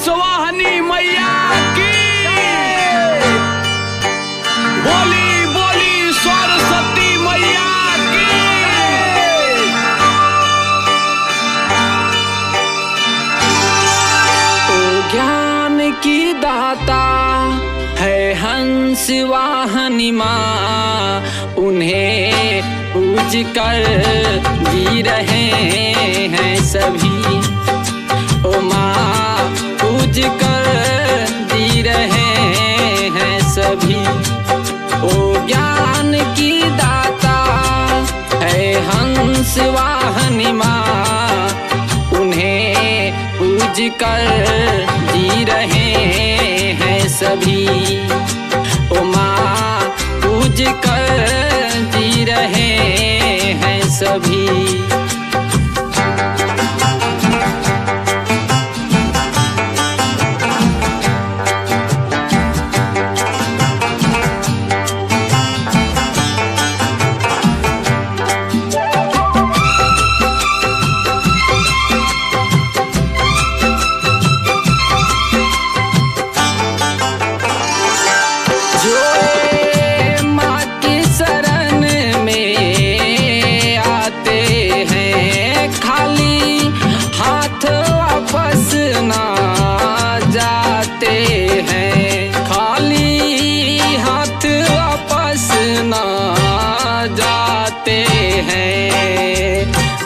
सुवाहनी मैया की। बोली बोली सरस्वती मैया की। ओ ज्ञान की दाता है हंस वाहनी माँ, उन्हें पूज कर जी रहे हैं सभी। ओ माँ पूज कर जी रहे हैं सभी। ओ ज्ञान की दाता है हंस वाहनी माँ, उन्हें पूज कर जी रहे हैं सभी। ओ माँ पूज कर जी रहे हैं सभी।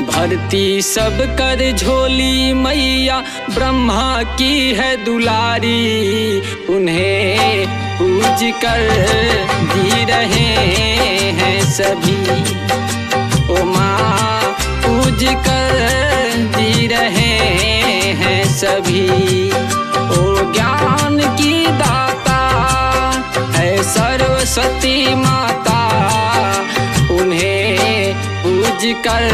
भरती सब कर झोली मैया ब्रह्मा की है दुलारी, उन्हें पूज कर जी रहे हैं सभी। ओ माँ पूज कर जी रहे हैं सभी। ओ ज्ञान की दाता है सरस्वती माता, उन्हें पूज कर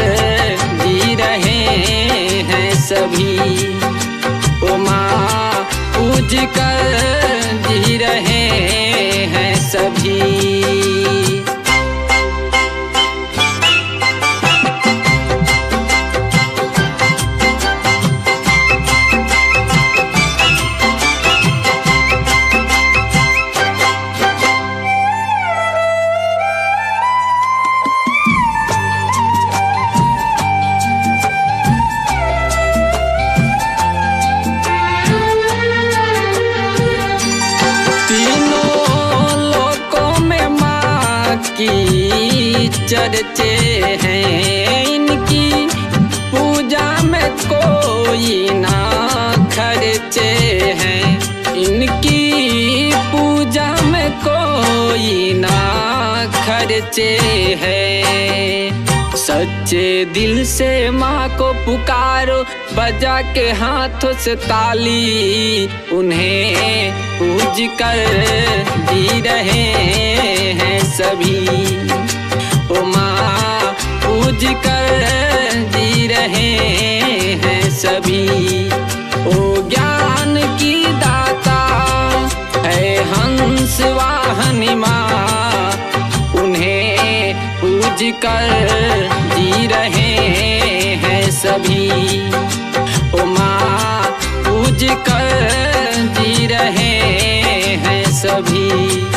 जी रहे हैं सभी। ओ माँ पूज कर जी रहे हैं सभी। की चर्चे हैं इनकी, पूजा में कोई ना खर्चे हैं। इनकी पूजा में कोई ना खर्चे हैं। सच्चे दिल से माँ को पुकारो, बजा के हाथों से ताली, उन्हें पूज कर जी रहे हैं सभी। ओ माँ पूज कर जी रहे हैं सभी। ओ ज्ञान की दाता है हंस वाहनी माँ, उन्हें पूज कर जी रहे हैं सभी। ओ माँ पूज कर जी रहे हैं सभी।